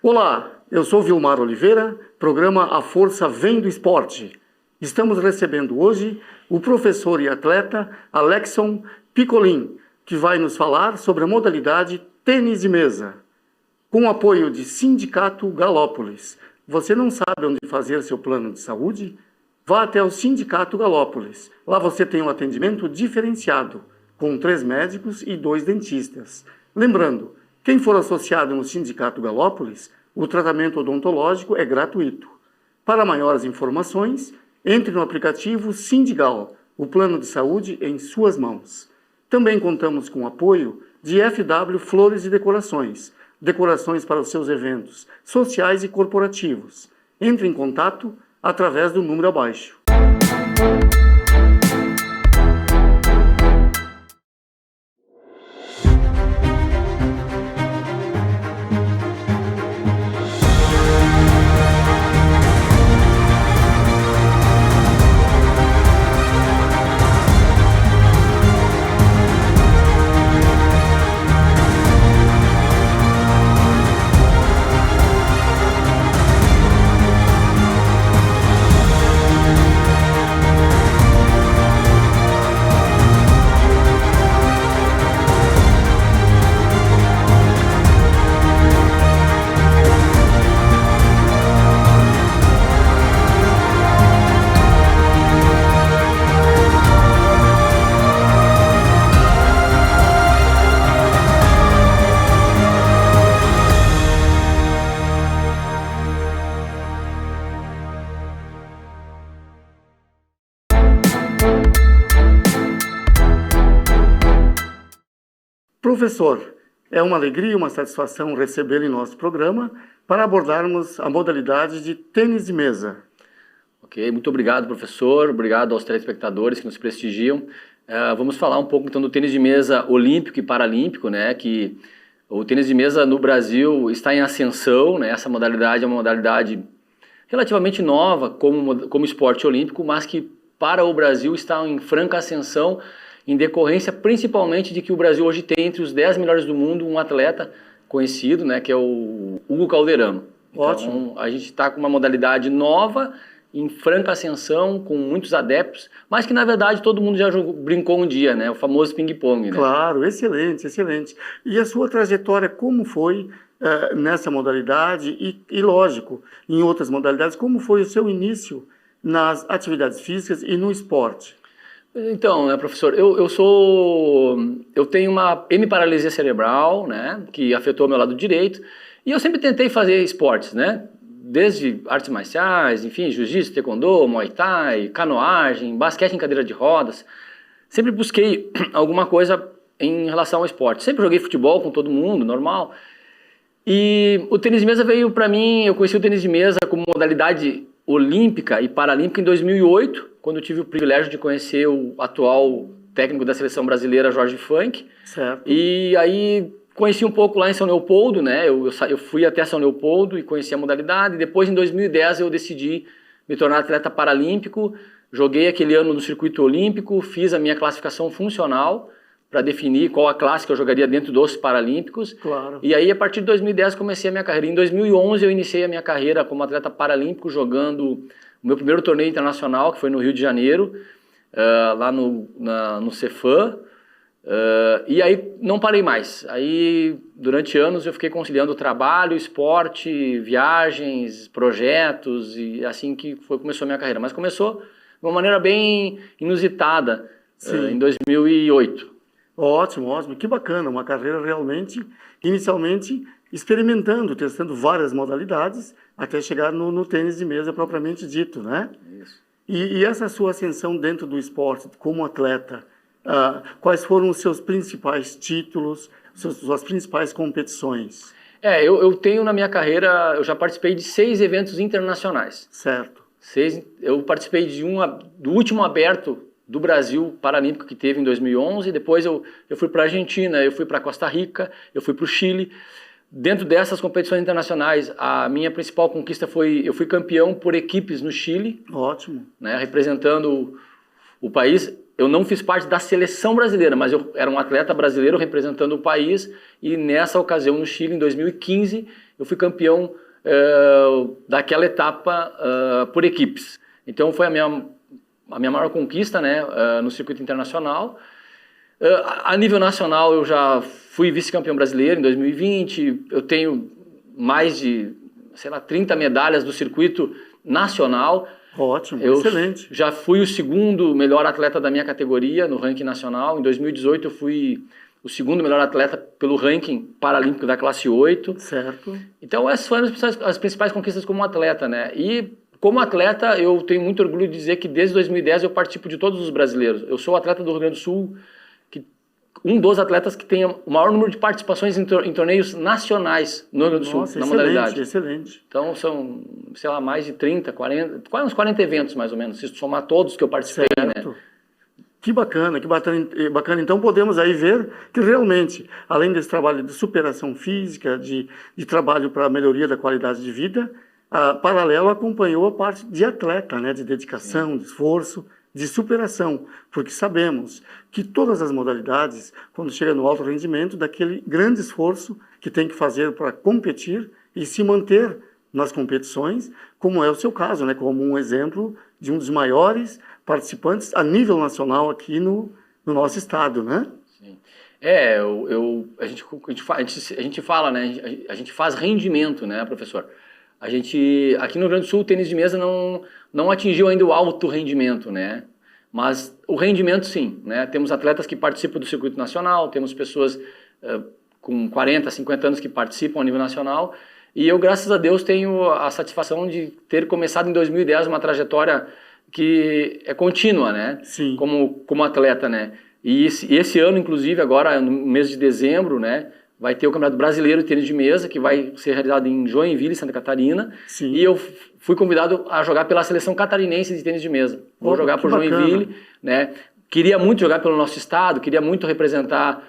Olá, eu sou Vilmar Oliveira, programa A Força Vem do Esporte. Estamos recebendo hoje o professor e atleta Alexson Picolin, que vai nos falar sobre a modalidade tênis de mesa. Com o apoio de Sindicato Galópolis. Você não sabe onde fazer seu plano de saúde? Vá até o Sindicato Galópolis. Lá você tem um atendimento diferenciado, com 3 médicos e 2 dentistas. Lembrando, quem for associado no Sindicato Galópolis, o tratamento odontológico é gratuito. Para maiores informações, entre no aplicativo Sindigal, o plano de saúde em suas mãos. Também contamos com o apoio de FW Flores e Decorações, decorações para os seus eventos sociais e corporativos. Entre em contato através do número abaixo. Professor, é uma alegria e uma satisfação recebê-lo em nosso programa para abordarmos a modalidade de tênis de mesa. Ok, muito obrigado, professor. Obrigado aos telespectadores que nos prestigiam. Vamos falar um pouco então do tênis de mesa olímpico e paralímpico, né? Que o tênis de mesa no Brasil está em ascensão, né? Essa modalidade é uma modalidade relativamente nova como esporte olímpico, mas que para o Brasil está em franca ascensão, em decorrência principalmente de que o Brasil hoje tem entre os 10 melhores do mundo um atleta conhecido, né, que é o Hugo Calderano. Ótimo. Então a gente está com uma modalidade nova, em franca ascensão, com muitos adeptos, mas que na verdade todo mundo já brincou um dia, né, o famoso ping-pong. Né? Claro, excelente, excelente. E a sua trajetória, como foi nessa modalidade e, lógico, em outras modalidades, como foi o seu início nas atividades físicas e no esporte? Então, né, professor, eu tenho uma hemiparalisia cerebral, né, que afetou meu lado direito, e eu sempre tentei fazer esportes, né, desde artes marciais, enfim, jiu-jitsu, taekwondo, muay thai, canoagem, basquete em cadeira de rodas, sempre busquei alguma coisa em relação ao esporte, sempre joguei futebol com todo mundo, normal, e o tênis de mesa veio para mim, eu conheci o tênis de mesa como modalidade olímpica e paralímpica em 2008, quando eu tive o privilégio de conhecer o atual técnico da seleção brasileira, Jorge Funk. Certo. E aí conheci um pouco lá em São Leopoldo, né? Eu fui até São Leopoldo e conheci a modalidade. Depois, em 2010, eu decidi me tornar atleta paralímpico. Joguei aquele ano no circuito olímpico, fiz a minha classificação funcional para definir qual a classe que eu jogaria dentro dos Paralímpicos. Claro. E aí, a partir de 2010, comecei a minha carreira. Em 2011, eu iniciei a minha carreira como atleta paralímpico, jogando o meu primeiro torneio internacional, que foi no Rio de Janeiro, lá no Cefam. E aí, não parei mais. Aí, durante anos, eu fiquei conciliando trabalho, esporte, viagens, projetos, e assim que começou a minha carreira. Mas começou de uma maneira bem inusitada, em 2008. Ótimo, ótimo. Que bacana, uma carreira realmente, inicialmente, experimentando, testando várias modalidades, até chegar no tênis de mesa propriamente dito, né? Isso. E essa sua ascensão dentro do esporte, como atleta, quais foram os seus principais títulos, suas principais competições? Eu tenho na minha carreira, eu já participei de 6 eventos internacionais. Certo. Eu participei do último aberto do Brasil Paralímpico que teve em 2011, depois eu fui para a Argentina, eu fui para Costa Rica, eu fui para o Chile. Dentro dessas competições internacionais, a minha principal conquista eu fui campeão por equipes no Chile. Ótimo. Né, representando o país. eu não fiz parte da seleção brasileira, mas eu era um atleta brasileiro representando o país, e nessa ocasião no Chile, em 2015, eu fui campeão daquela etapa por equipes. Então foi a minha maior conquista, né, no circuito internacional. A nível nacional eu já fui vice-campeão brasileiro em 2020, eu tenho mais de, sei lá, 30 medalhas do circuito nacional. Ótimo, Eu excelente. já fui o segundo melhor atleta da minha categoria no ranking nacional. Em 2018 eu fui o segundo melhor atleta pelo ranking paralímpico da classe 8. Certo. Então essas foram as principais conquistas como atleta, né? E como atleta eu tenho muito orgulho de dizer que desde 2010 eu participo de todos os brasileiros. Eu sou atleta do Rio Grande do Sul, um dos atletas que tem o maior número de participações em torneios nacionais no Rio Grande do Sul, Nossa, na excelente, modalidade. Excelente. Então são, sei lá, mais de 30, 40, quase uns 40 eventos mais ou menos, se somar todos que eu participei, Certo. né? Que bacana, que bacana. Então podemos aí ver que realmente, além desse trabalho de superação física, de trabalho para a melhoria da qualidade de vida, a Paralelo acompanhou a parte de atleta, né, de dedicação, de esforço, de superação, porque sabemos que todas as modalidades, quando chega no alto rendimento, daquele grande esforço que tem que fazer para competir e se manter nas competições, como é o seu caso, né, como um exemplo de um dos maiores participantes a nível nacional aqui no nosso estado, né? Sim. A gente fala, né, a gente faz rendimento, né, professor? Aqui no Rio Grande do Sul, o tênis de mesa não atingiu ainda o alto rendimento, né? Mas o rendimento, sim, né? Temos atletas que participam do circuito nacional, temos pessoas com 40, 50 anos que participam a nível nacional, e eu, graças a Deus, tenho a satisfação de ter começado em 2010 uma trajetória que é contínua, né? Sim. Como atleta, né? E esse ano, inclusive, agora no mês de dezembro, né? Vai ter o Campeonato Brasileiro de Tênis de Mesa, que vai ser realizado em Joinville, Santa Catarina. Sim. E eu fui convidado a jogar pela seleção catarinense de tênis de mesa. Vou jogar por Joinville, né? Queria muito jogar pelo nosso estado, queria muito representar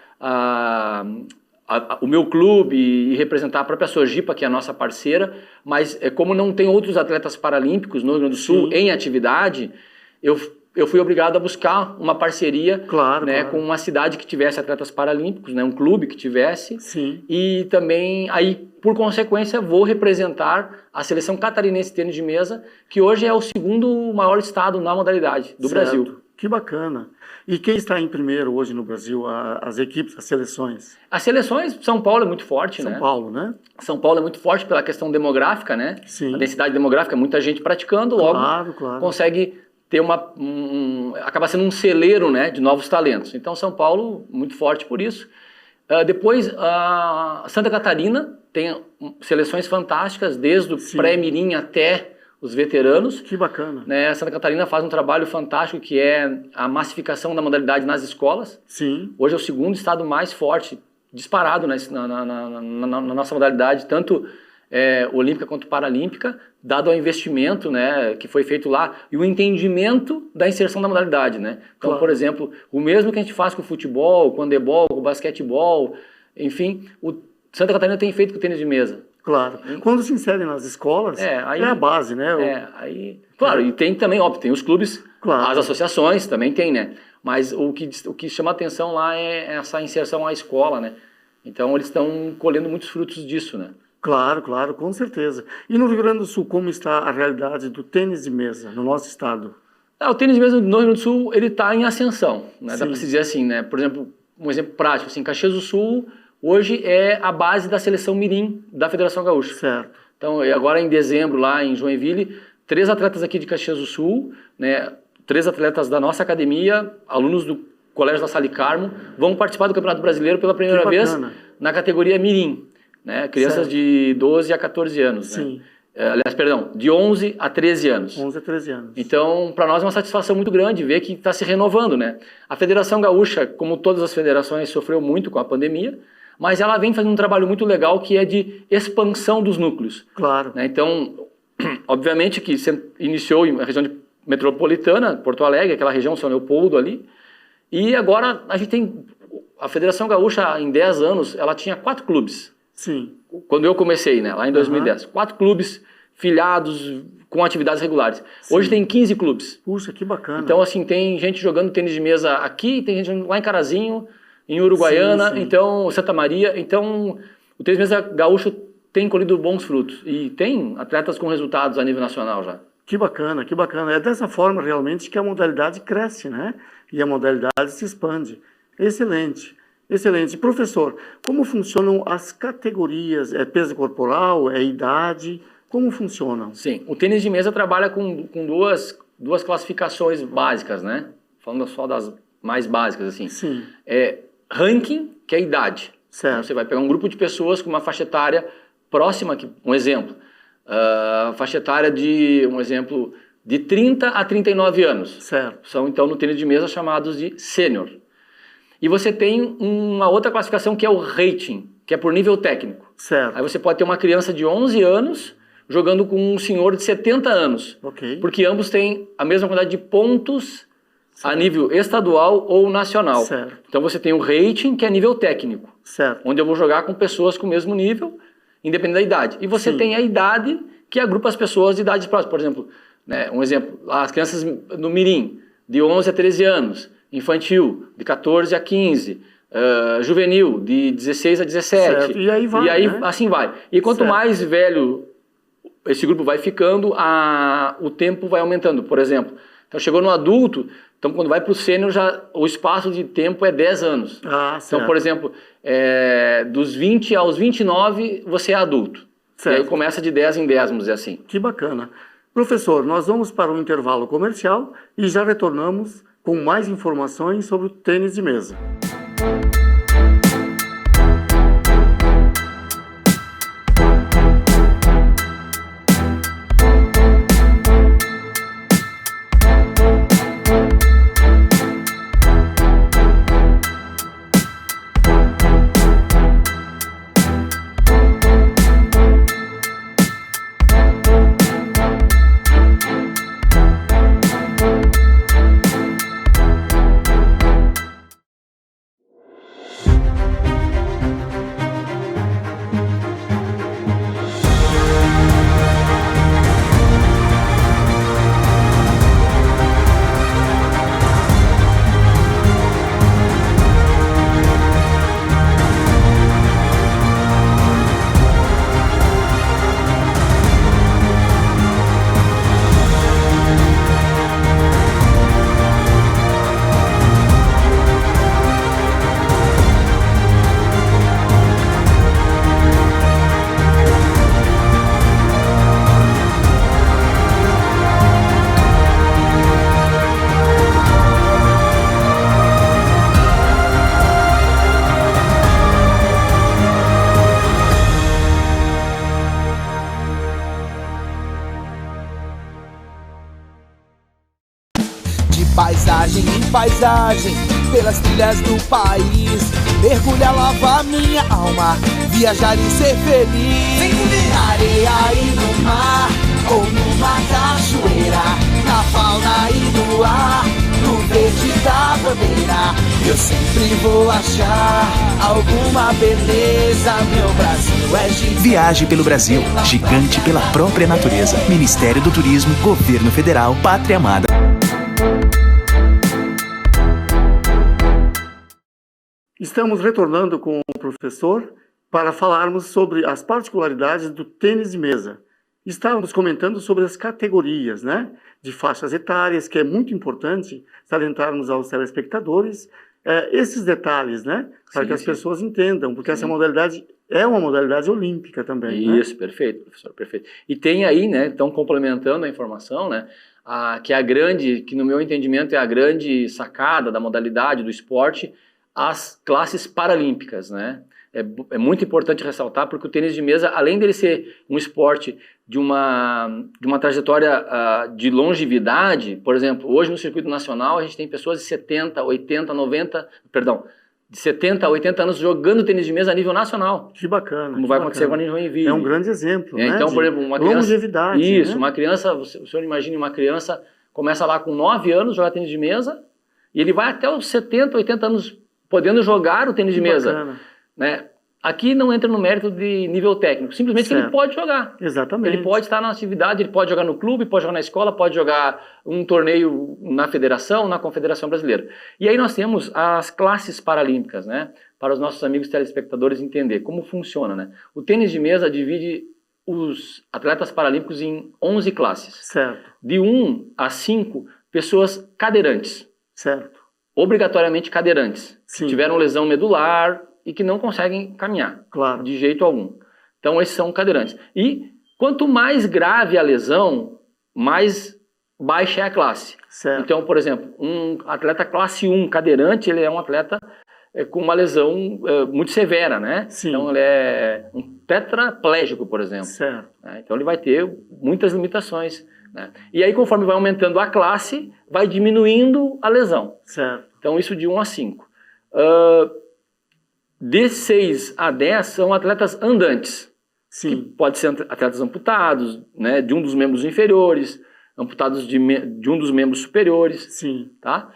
o meu clube e representar a própria Sojipa, que é a nossa parceira, mas como não tem outros atletas paralímpicos no Rio Grande do Sul em atividade, eu fui obrigado a buscar uma parceria, claro, né, com uma cidade que tivesse atletas paralímpicos, né, um clube que tivesse. Sim. E também, aí, por consequência, vou representar a seleção catarinense de tênis de mesa, que hoje é o segundo maior estado na modalidade do Brasil. Que bacana. E quem está em primeiro hoje no Brasil? As equipes, as seleções? As seleções, São Paulo é muito forte, né? São Paulo, né? São Paulo é muito forte pela questão demográfica, né? Sim. A densidade demográfica, muita gente praticando, logo consegue ter acaba sendo um celeiro, né, de novos talentos. Então, São Paulo, muito forte por isso. Depois, Santa Catarina tem seleções fantásticas, desde o pré-mirim até os veteranos. Que bacana. Né? Santa Catarina faz um trabalho fantástico, que é a massificação da modalidade nas escolas. Sim. Hoje é o segundo estado mais forte, disparado na nossa modalidade, tanto olímpica quanto paralímpica, dado ao investimento, né, que foi feito lá e o entendimento da inserção da modalidade, né? Então, por exemplo, o mesmo que a gente faz com o futebol, com o handebol, com o basquetebol, enfim, o Santa Catarina tem feito com o tênis de mesa. Claro. Quando se insere nas escolas, é a base, né? Claro, e tem também, óbvio, tem os clubes, claro, as associações também tem, né? Mas o que chama atenção lá é essa inserção à escola, né? Então, eles estão colhendo muitos frutos disso, né? Claro, claro, com certeza. E no Rio Grande do Sul, como está a realidade do tênis de mesa no nosso estado? O tênis de mesa no Rio Grande do Sul, ele está em ascensão, né? Dá para se dizer assim, né? Por exemplo, um exemplo prático, assim, Caxias do Sul hoje é a base da seleção mirim da Federação Gaúcha. Certo. Então, agora em dezembro, lá em Joinville, 3 atletas aqui de Caxias do Sul, né? 3 atletas da nossa academia, alunos do Colégio La Salle Carmo, vão participar do Campeonato Brasileiro pela primeira vez na categoria mirim. Né? Crianças de 12 a 14 anos. Sim. Né? Aliás, perdão, de 11 a 13 anos. 11 a 13 anos. Então, para nós é uma satisfação muito grande ver que está se renovando, né? A Federação Gaúcha, como todas as federações, sofreu muito com a pandemia, mas ela vem fazendo um trabalho muito legal que é de expansão dos núcleos. Claro. Né? Então, obviamente que se iniciou na região metropolitana, Porto Alegre, aquela região, São Leopoldo ali, e agora a gente tem... A Federação Gaúcha, em 10 anos, ela tinha 4 clubes. Sim. Quando eu comecei, né, lá em 2010, 4 clubes filiados com atividades regulares. Sim. Hoje tem 15 clubes. Puxa, que bacana. Então, assim, tem gente jogando tênis de mesa aqui, tem gente lá em Carazinho, em Uruguaiana, Sim, sim. então Santa Maria. Então, o tênis de mesa gaúcho tem colhido bons frutos. E tem atletas com resultados a nível nacional já. Que bacana, que bacana. É dessa forma realmente que a modalidade cresce, né? E a modalidade se expande. Excelente, excelente. Professor, como funcionam as categorias? É peso corporal? É idade? Como funcionam? Sim, o tênis de mesa trabalha com duas classificações básicas, né? Falando só das mais básicas, assim. Sim, É ranking, que é a idade. Então, certo. você vai pegar um grupo de pessoas com uma faixa etária próxima, um exemplo, faixa etária de 30 a 39 anos. Certo, São, então, no tênis de mesa chamados de sênior. E você tem uma outra classificação que é o rating, que é por nível técnico. certo. Aí você pode ter uma criança de 11 anos jogando com um senhor de 70 anos. Ok. Porque ambos têm a mesma quantidade de pontos a nível estadual ou nacional. Certo. Então você tem o rating, que é nível técnico, Certo. onde eu vou jogar com pessoas com o mesmo nível, independente da idade. E você Sim. tem a idade, que agrupa as pessoas de idades próximas. Por exemplo, né, um exemplo, as crianças no mirim, de 11 a 13 anos, infantil, de 14 a 15, juvenil, de 16 a 17. Certo. E aí vai, E aí né? assim vai. E quanto Certo. mais velho esse grupo vai ficando, o tempo vai aumentando. Por exemplo, então chegou no adulto, então quando vai para o sênior, o espaço de tempo é 10 anos. Ah, certo. Então, por exemplo, dos 20 aos 29, você é adulto. Certo. E aí começa de 10 em 10, vamos dizer assim. Que bacana. Professor, nós vamos para um intervalo comercial e já retornamos com mais informações sobre o tênis de mesa. Paisagem em paisagem, pelas trilhas do país. Mergulhar, lavar minha alma, viajar e ser feliz. Vem comigo! Na areia e no mar, ou numa cachoeira. Na fauna e no ar, no verde da bandeira. Eu sempre vou achar alguma beleza. Meu Brasil é gigante. Viaje pelo Brasil, gigante pela própria natureza. Ministério do Turismo, Governo Federal, Pátria Amada. Estamos retornando com o professor para falarmos sobre as particularidades do tênis de mesa. Estávamos comentando sobre as categorias, né, de faixas etárias, que é muito importante salientarmos aos telespectadores esses detalhes, né, para Sim, que as sim. pessoas entendam, porque essa modalidade é uma modalidade olímpica também, né? Isso, perfeito, professor, perfeito. E tem aí, né, então complementando a informação, né, que no meu entendimento é a grande sacada da modalidade, do esporte, as classes paralímpicas, né? É muito importante ressaltar, porque o tênis de mesa, além dele ser um esporte de uma trajetória de longevidade, por exemplo, hoje no circuito nacional a gente tem pessoas de 70, 80, 90, perdão, de 70 a 80 anos jogando tênis de mesa a nível nacional. Que bacana. Como que vai bacana. acontecer agora em Joinville. É um grande exemplo, né? Então, de por exemplo, uma criança... longevidade, Isso, né? uma criança, o senhor imagine uma criança, começa lá com 9 anos, joga tênis de mesa, e ele vai até os 70, 80 anos podendo jogar o tênis de Que mesa. bacana. Né? Aqui não entra no mérito de nível técnico, simplesmente que ele pode jogar. Exatamente. Ele pode estar na atividade, ele pode jogar no clube, pode jogar na escola, pode jogar um torneio na federação, na Confederação Brasileira. E aí nós temos as classes paralímpicas, né? Para os nossos amigos telespectadores entender como funciona, né? O tênis de mesa divide os atletas paralímpicos em 11 classes. Certo. De 1 a 5, pessoas cadeirantes. Certo. Obrigatoriamente cadeirantes. Sim. Que tiveram lesão medular e que não conseguem caminhar. Claro. De jeito algum. Então, esses são cadeirantes. E quanto mais grave a lesão, mais baixa é a classe. Certo. Então, por exemplo, um atleta classe 1 cadeirante, ele é um atleta com uma lesão muito severa, né? Sim. Então, ele é um tetraplégico, por exemplo. Certo. Então, ele vai ter muitas limitações, né? E aí, conforme vai aumentando a classe, vai diminuindo a lesão. Certo. Então, isso de 1 a 5. De 6 a 10 são atletas andantes. Sim. Que pode ser atletas amputados, né, de um dos membros inferiores, amputados de um dos membros superiores. Sim. Tá?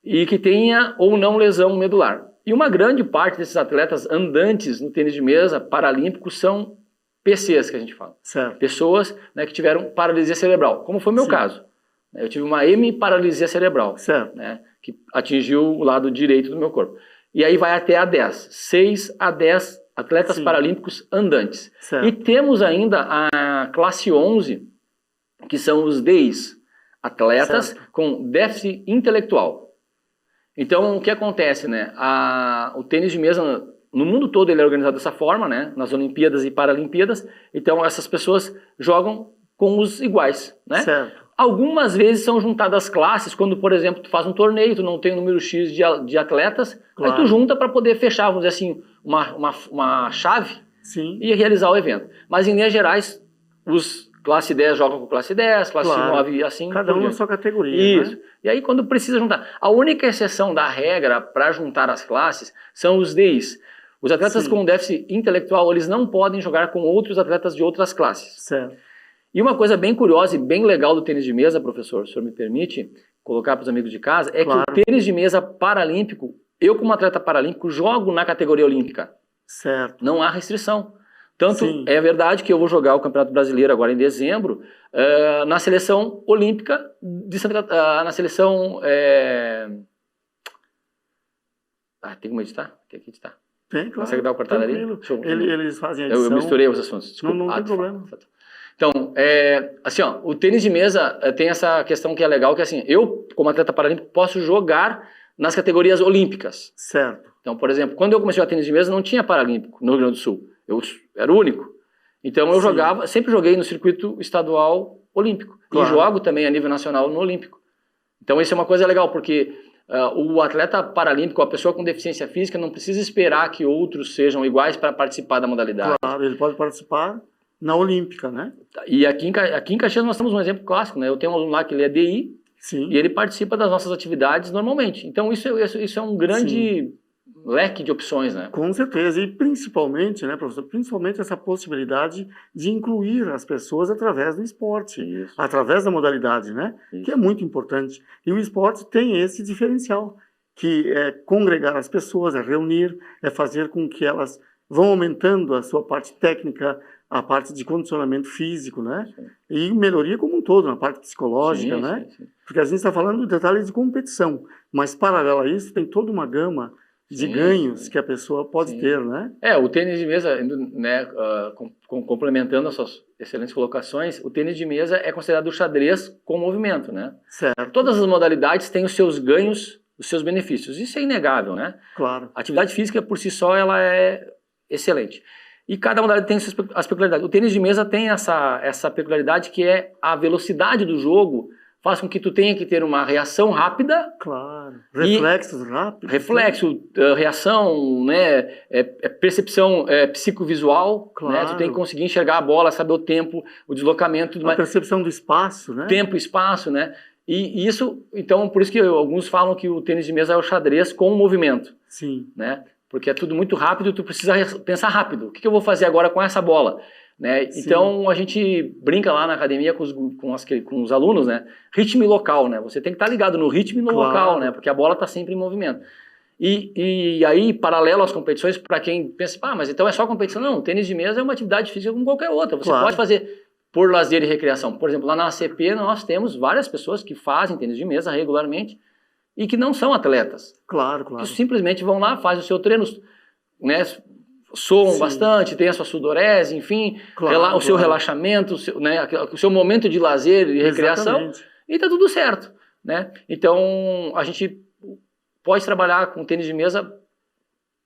E que tenha ou não lesão medular. E uma grande parte desses atletas andantes no tênis de mesa paralímpico são PCs, que a gente fala. Certo. Pessoas, né, que tiveram paralisia cerebral, como foi o meu Sim. caso. Eu tive uma hemiparalisia cerebral, Certo. né, que atingiu o lado direito do meu corpo. E aí vai até a 10. 6 a 10 atletas Sim. paralímpicos andantes. Certo. E temos ainda a classe 11, que são os DIs, atletas com déficit intelectual. Então, o que acontece, né? O tênis de mesa, no mundo todo, ele é organizado dessa forma, né? Nas Olimpíadas e Paralimpíadas. Então, essas pessoas jogam com os iguais, né? Certo. Algumas vezes são juntadas classes, quando, por exemplo, tu faz um torneio, tu não tem um número X de atletas, Claro. aí tu junta para poder fechar, vamos dizer assim, uma chave Sim. e realizar o evento. Mas, em linhas gerais, os classe 10 jogam com classe 10, classe Claro. 9 assim. Cada um por na diante. sua categoria. Isso. Né? E aí, quando precisa juntar. A única exceção da regra para juntar as classes são os DIs. Os atletas Sim. com déficit intelectual, eles não podem jogar com outros atletas de outras classes. Certo. E uma coisa bem curiosa e bem legal do tênis de mesa, professor, o senhor me permite colocar para os amigos de casa, é Claro. que o tênis de mesa paralímpico, eu como atleta paralímpico, jogo na categoria olímpica. Certo. Não há restrição. Tanto Sim. é verdade que eu vou jogar o Campeonato Brasileiro agora em dezembro, na seleção olímpica, na seleção... tem como editar? Tem que editar. Tem, claro. Consegue dar uma cortada ali? Tranquilo. Deixa eu- Eles fazem a edição. Eu misturei os assuntos, desculpa. Não tem tá. problema. Então, assim, ó, o tênis de mesa tem essa questão que é legal, que assim, eu, como atleta paralímpico, posso jogar nas categorias olímpicas. Certo. Então, por exemplo, quando eu comecei a jogar tênis de mesa, não tinha paralímpico no Rio Grande do Sul. Eu era o único. Então, eu Sim. jogava, sempre joguei no circuito estadual olímpico. Claro. E jogo também a nível nacional no olímpico. Então, isso é uma coisa legal, porque o atleta paralímpico, a pessoa com deficiência física, não precisa esperar que outros sejam iguais para participar da modalidade. Claro, ele pode participar na Olímpica, né? E aqui em Caxias nós temos um exemplo clássico, né? Eu tenho um aluno lá que ele é DI Sim. e ele participa das nossas atividades normalmente. Então isso é um grande leque de opções, né? Com certeza. E principalmente, né, professor? Principalmente essa possibilidade de incluir as pessoas através do esporte, Isso. através da modalidade, né? Isso. Que é muito importante. E o esporte tem esse diferencial, que é congregar as pessoas, é reunir, é fazer com que elas vão aumentando a sua parte técnica, a parte de condicionamento físico, né? Sim. E melhoria como um todo, na parte psicológica, Sim, né? sim. Porque a gente está falando de detalhes de competição, mas paralelo a isso tem toda uma gama de Sim, ganhos sim. que a pessoa pode Sim. ter, né? O tênis de mesa, né, complementando as suas excelentes colocações, o tênis de mesa é considerado o xadrez com movimento, né? Certo, Todas as modalidades têm os seus ganhos, os seus benefícios. Isso é inegável, né? claro. A atividade física, por si só, ela é excelente. E cada modalidade tem as peculiaridades. O tênis de mesa tem essa peculiaridade que é a velocidade do jogo faz com que tu tenha que ter uma reação rápida, Claro. Reflexos rápidos. reflexo, reação, né, percepção psicovisual, Claro. né, tu tem que conseguir enxergar a bola, saber o tempo, o deslocamento, tudo A mais. percepção do espaço, né? Tempo e espaço, né? E isso, então, por isso que alguns falam que o tênis de mesa é o xadrez com movimento, Sim, né? Porque é tudo muito rápido, tu precisa pensar rápido. O que eu vou fazer agora com essa bola? Né? Sim. Então, a gente brinca lá na academia com os alunos, né? Ritmo e local, né? Você tem que estar ligado no ritmo e no Claro. local, né? Porque a bola está sempre em movimento. E aí, paralelo às competições, para quem pensa, mas então é só competição. Não, tênis de mesa é uma atividade física como qualquer outra. Você pode fazer por lazer e recreação. Por exemplo, lá na ACP nós temos várias pessoas que fazem tênis de mesa regularmente e que não são atletas. Claro. Que simplesmente vão lá, fazem o seu treino, né, soam bastante, tem a sua sudorese, enfim, o seu relaxamento, o seu momento de lazer e recreação, e tá tudo certo, né? Então, a gente pode trabalhar com tênis de mesa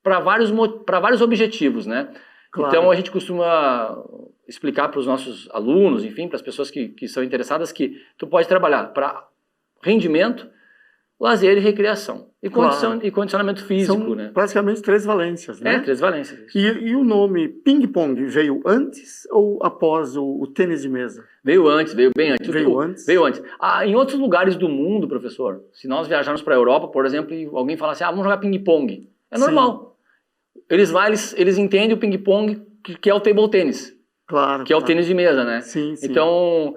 para vários objetivos, né? Claro. Então, a gente costuma explicar para os nossos alunos, enfim, para as pessoas que são interessadas, que tu pode trabalhar para rendimento, lazer e recreação. E condicionamento físico, São né? praticamente 3 valências, né? 3 valências. E o nome ping-pong veio antes ou após o tênis de mesa? Veio antes, veio bem antes. Veio antes? Veio antes. Em outros lugares do mundo, professor, se nós viajarmos para a Europa, por exemplo, e alguém falar assim, vamos jogar ping-pong. É normal. Eles entendem o ping-pong que é o table tennis. Claro. Que é o tênis de mesa, né? Sim. Então,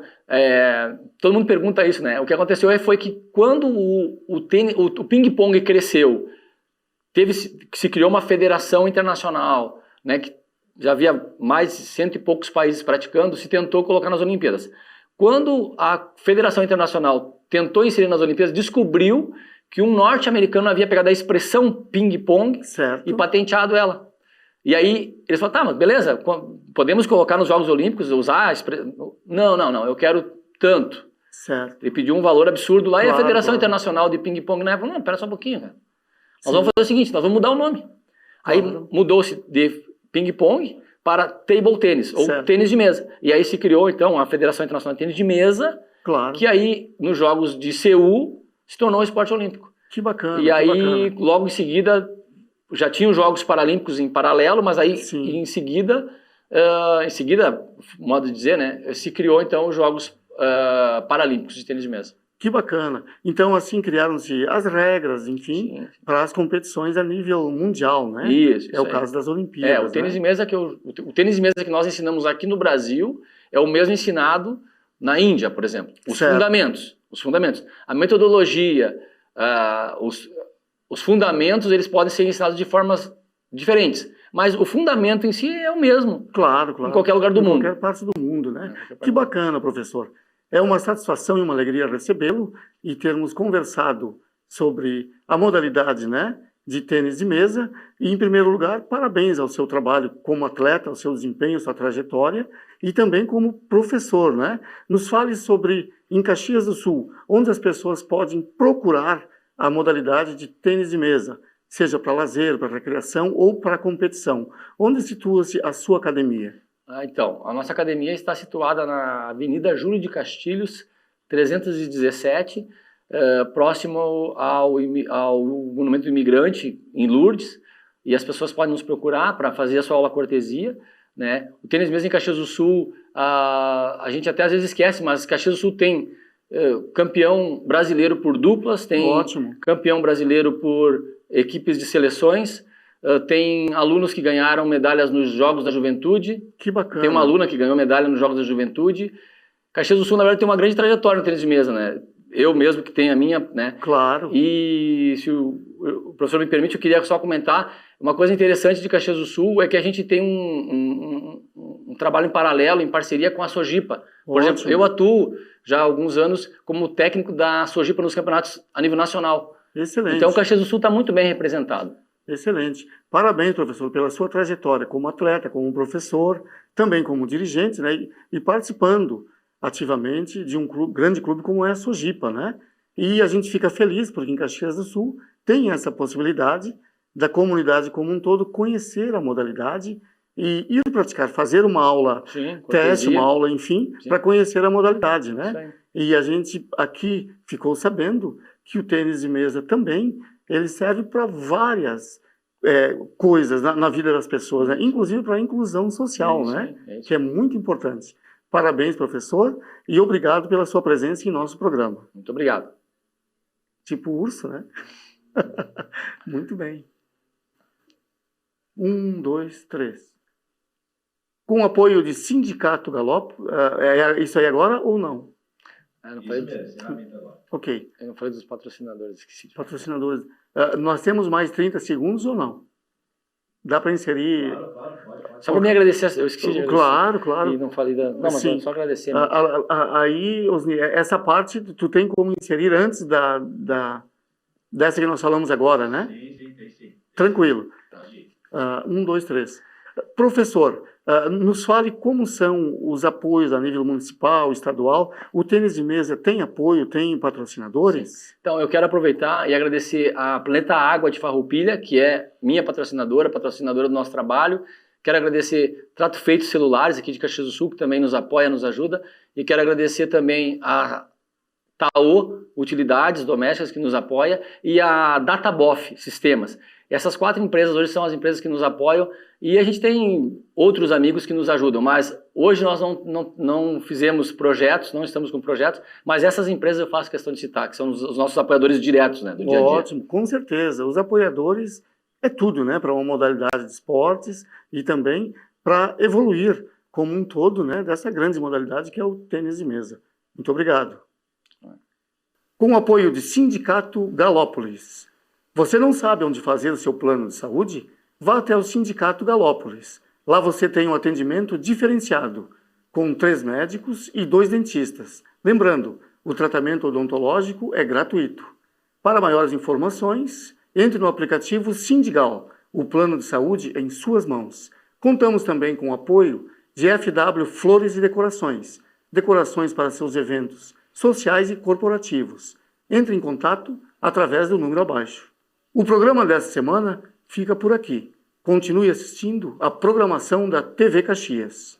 todo mundo pergunta isso, né? O que aconteceu foi que quando o ping-pong cresceu, se criou uma federação internacional, né? Que já havia mais de 100 e poucos países praticando, se tentou colocar nas Olimpíadas. Quando a Federação Internacional tentou inserir nas Olimpíadas, descobriu que um norte-americano havia pegado a expressão ping-pong e patenteado ela. E aí, eles falaram, mas beleza, podemos colocar nos Jogos Olímpicos, usar a expressão... Não, eu quero tanto. Certo. Ele pediu um valor absurdo lá e a Federação Internacional de Ping-Pong, né, falou, não, pera só um pouquinho, cara. Nós vamos fazer o seguinte, nós vamos mudar o nome. Aí mudou-se de ping-pong para table tennis, ou tênis de mesa. E aí se criou, então, a Federação Internacional de Tênis de Mesa, que aí, nos Jogos de Seul, se tornou o esporte olímpico. Que bacana. E aí, logo em seguida, já tinha os Jogos Paralímpicos em paralelo, mas aí, em seguida, modo de dizer, né, se criou, então, os Jogos Paralímpicos de Tênis de Mesa. Que bacana. Então, assim, criaram-se as regras, enfim, para as competições a nível mundial, né? Isso o caso das Olimpíadas. O tênis de mesa o tênis de mesa que nós ensinamos aqui no Brasil é o mesmo ensinado na Índia, por exemplo. Os fundamentos. A metodologia, os fundamentos, eles podem ser ensinados de formas diferentes. Mas o fundamento em si é o mesmo. Claro. Em qualquer lugar do mundo. Em qualquer parte do mundo, né? Que bacana, professor. É uma satisfação e uma alegria recebê-lo e termos conversado sobre a modalidade, né, de tênis de mesa. E, em primeiro lugar, parabéns ao seu trabalho como atleta, ao seu desempenho, sua trajetória e também como professor, né? Nos fale sobre, em Caxias do Sul, onde as pessoas podem procurar a modalidade de tênis de mesa, seja para lazer, para recreação ou para competição. Onde situa-se a sua academia? Então, a nossa academia está situada na Avenida Júlio de Castilhos, 317, próximo ao Monumento do Imigrante, em Lourdes, e as pessoas podem nos procurar para fazer a sua aula cortesia, né? O tênis mesmo em Caxias do Sul, a gente até às vezes esquece, mas Caxias do Sul tem campeão brasileiro por duplas, tem campeão brasileiro por equipes de seleções, tem alunos que ganharam medalhas nos Jogos da Juventude. Que bacana. Tem uma aluna que ganhou medalha nos Jogos da Juventude. Caxias do Sul, na verdade, tem uma grande trajetória no tênis de mesa, né? Eu mesmo que tenho a minha, né? Claro. E se o professor me permite, eu queria só comentar. Uma coisa interessante de Caxias do Sul é que a gente tem um trabalho em paralelo, em parceria com a Sojipa. Por exemplo, eu atuo já há alguns anos como técnico da Sojipa nos campeonatos a nível nacional. Excelente. Então, Caxias do Sul está muito bem representado. Excelente. Parabéns, professor, pela sua trajetória como atleta, como professor, também como dirigente, né? E participando ativamente de um grande clube como é a Sojipa, né? E a gente fica feliz porque em Caxias do Sul tem essa possibilidade da comunidade como um todo conhecer a modalidade e ir praticar, fazer uma aula teste, uma aula, enfim, para conhecer a modalidade, né? E a gente aqui ficou sabendo que o tênis de mesa também ele serve para várias coisas na vida das pessoas, né? Inclusive para a inclusão social, né? Que é muito importante. Parabéns, professor, e obrigado pela sua presença em nosso programa. Muito obrigado. Tipo urso, né? Muito bem. 1, 2, 3. Com o apoio de Sindicato Galop, isso aí agora ou não? Eu não falei, Ok. eu não falei dos patrocinadores, esqueci. Patrocinadores. Nós temos mais 30 segundos ou não? Dá para inserir? Só para me agradecer, eu esqueci de agradecer. Claro. E não falei da... Não, mas Sim. só agradecer. Né? Aí, Osni, essa parte tu tem como inserir antes dessa que nós falamos agora, né? Sim. Tranquilo. 1, 2, 3. Professor, nos fale como são os apoios a nível municipal, estadual. O tênis de mesa tem apoio, tem patrocinadores? Sim. Então, eu quero aproveitar e agradecer a Planeta Água de Farroupilha, que é minha patrocinadora do nosso trabalho. Quero agradecer Trato Feito Celulares, aqui de Caxias do Sul, que também nos apoia, nos ajuda. E quero agradecer também a Taô Utilidades Domésticas, que nos apoia, e a Databof Sistemas. Essas 4 empresas hoje são as empresas que nos apoiam e a gente tem outros amigos que nos ajudam, mas hoje nós não fizemos projetos, não estamos com projetos, mas essas empresas eu faço questão de citar, que são os nossos apoiadores diretos, né, do dia a dia. Ótimo, com certeza. Os apoiadores é tudo, né, para uma modalidade de esportes e também para evoluir como um todo, né, dessa grande modalidade que é o tênis de mesa. Muito obrigado. Com o apoio de Sindicato Galópolis. Você não sabe onde fazer o seu plano de saúde? Vá até o Sindicato Galópolis. Lá você tem um atendimento diferenciado, com 3 médicos e 2 dentistas. Lembrando, o tratamento odontológico é gratuito. Para maiores informações, entre no aplicativo Sindigal, o plano de saúde em suas mãos. Contamos também com o apoio de FW Flores e Decorações. Decorações para seus eventos sociais e corporativos. Entre em contato através do número abaixo. O programa desta semana fica por aqui. Continue assistindo a programação da TV Caxias.